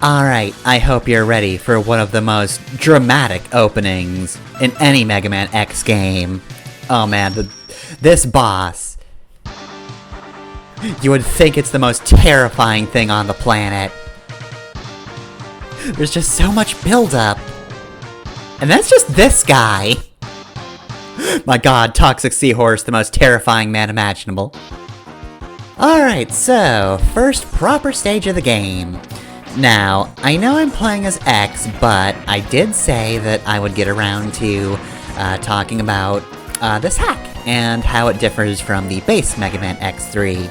Alright, I hope you're ready for one of the most dramatic openings in any Mega Man X game. Oh man, this boss. You would think it's the most terrifying thing on the planet. There's just so much buildup. And that's just this guy. My god, Toxic Seahorse, the most terrifying man imaginable. Alright, so, first proper stage of the game. Now, I know I'm playing as X, but I did say that I would get around to talking about this hack, and how it differs from the base Mega Man X3.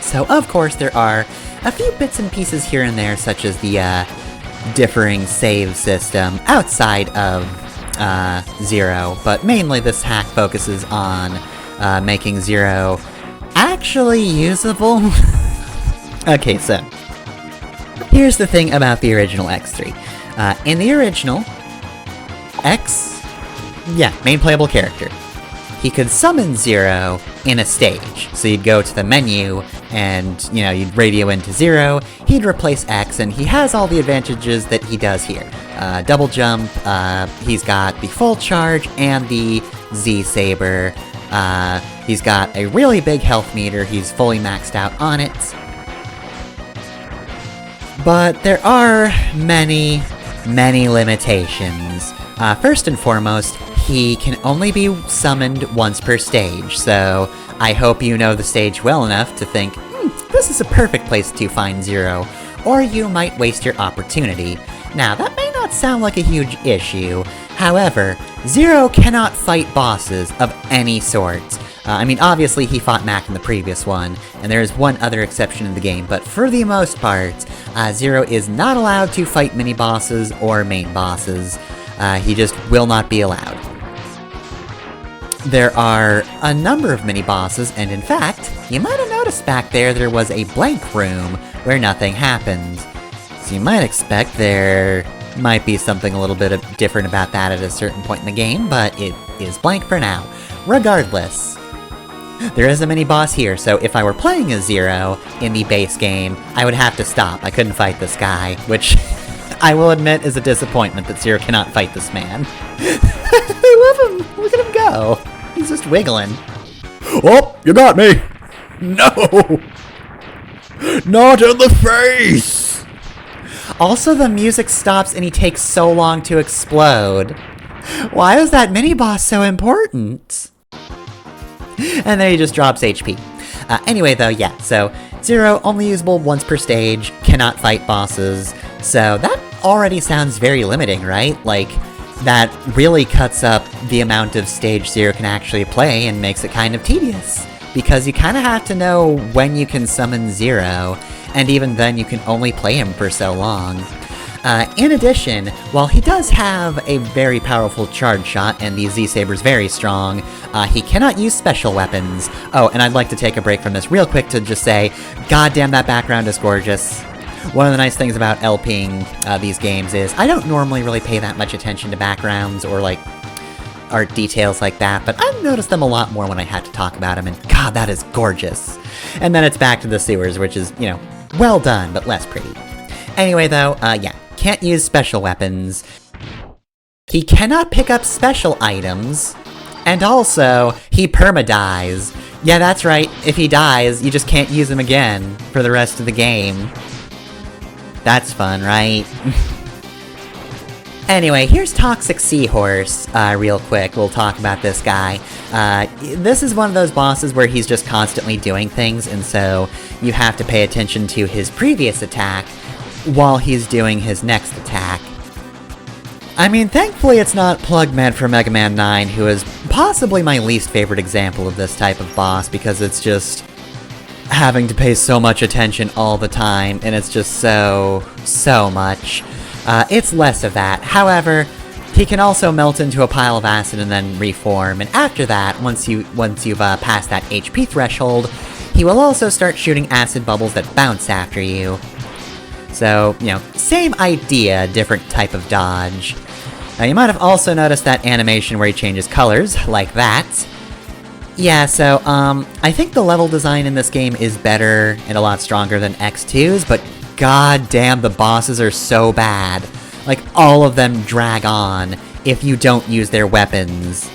So, of course, there are a few bits and pieces here and there, such as the differing save system outside of Zero, but mainly this hack focuses on making Zero actually usable. Okay, so here's the thing about the original X3. In the original, X, main playable character, he could summon Zero in a stage. So you'd go to the menu, and, you'd radio into Zero, he'd replace X, and he has all the advantages that he does here. Double jump, he's got the full charge, and the Z-Saber. He's got a really big health meter, he's fully maxed out on it. But there are many, many limitations. First and foremost, he can only be summoned once per stage, so I hope you know the stage well enough to think, this is a perfect place to find Zero, or you might waste your opportunity. Now, that may not sound like a huge issue, however, Zero cannot fight bosses of any sort. Obviously he fought Mac in the previous one, and there is one other exception in the game, but for the most part, Zero is not allowed to fight mini-bosses or main bosses. He just will not be allowed. There are a number of mini-bosses, and in fact, you might have noticed back there was a blank room where nothing happened. So you might expect there might be something a little bit different about that at a certain point in the game, but it is blank for now. Regardless, there is a mini-boss here, so if I were playing as Zero in the base game, I would have to stop. I couldn't fight this guy, which I will admit is a disappointment that Zero cannot fight this man. I love him! Look at him go! He's just wiggling. Oh, you got me! No! Not in the face! Also, the music stops and he takes so long to explode. Why is that mini-boss so important? And then he just drops HP. Anyway, though, so Zero, only usable once per stage, cannot fight bosses, so that already sounds very limiting, right? Like, that really cuts up the amount of stage Zero can actually play and makes it kind of tedious, because you kind of have to know when you can summon Zero, and even then you can only play him for so long. In addition, while he does have a very powerful charge shot and the Z-Saber's very strong, he cannot use special weapons. Oh, and I'd like to take a break from this real quick to just say, goddamn, that background is gorgeous. One of the nice things about LPing these games is I don't normally really pay that much attention to backgrounds or, art details like that, but I've noticed them a lot more when I had to talk about them, and god, that is gorgeous. And then it's back to the sewers, which is, well done, but less pretty. Anyway, though, can't use special weapons. He cannot pick up special items, and also, he perma-dies. Yeah, that's right, if he dies, you just can't use him again for the rest of the game. That's fun, right? Anyway, here's Toxic Seahorse, real quick. We'll talk about this guy. This is one of those bosses where he's just constantly doing things, and so you have to pay attention to his previous attack while he's doing his next attack. Thankfully it's not Plugmed from Mega Man 9, who is possibly my least favorite example of this type of boss, because it's just having to pay so much attention all the time, and it's just so much. It's less of that. However, he can also melt into a pile of acid and then reform, and after that, once you've passed that HP threshold, he will also start shooting acid bubbles that bounce after you. So, same idea, different type of dodge. Now, you might have also noticed that animation where he changes colors, like that. Yeah, I think the level design in this game is better and a lot stronger than X2's, but god damn, the bosses are so bad. Like, all of them drag on if you don't use their weapons.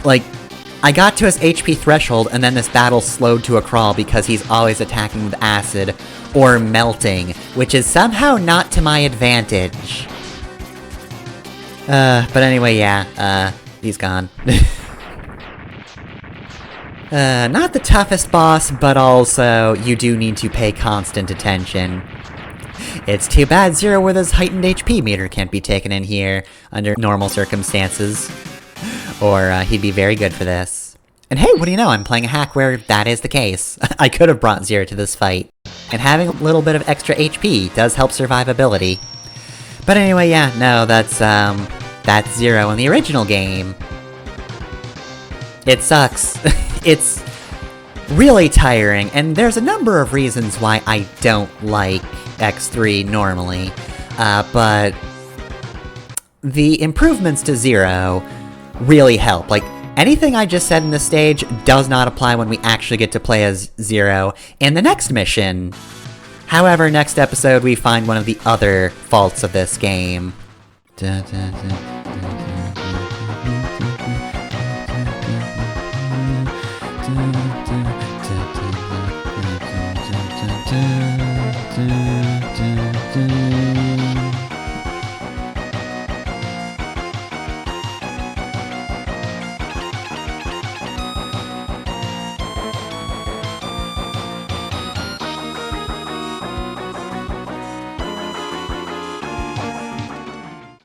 Like, I got to his HP threshold, and then this battle slowed to a crawl because he's always attacking with acid or melting, which is somehow not to my advantage. But anyway, yeah, he's gone. Not the toughest boss, but also, you do need to pay constant attention. It's too bad Zero with his heightened HP meter can't be taken in here under normal circumstances. Or, he'd be very good for this. And hey, what do you know, I'm playing a hack where that is the case. I could have brought Zero to this fight. And having a little bit of extra HP does help survivability. But anyway, yeah, no, that's Zero in the original game. It sucks. It's really tiring, and there's a number of reasons why I don't like X3 normally. But the improvements to Zero really help. Like, anything I just said in this stage does not apply when we actually get to play as Zero in the next mission. However, next episode we find one of the other faults of this game.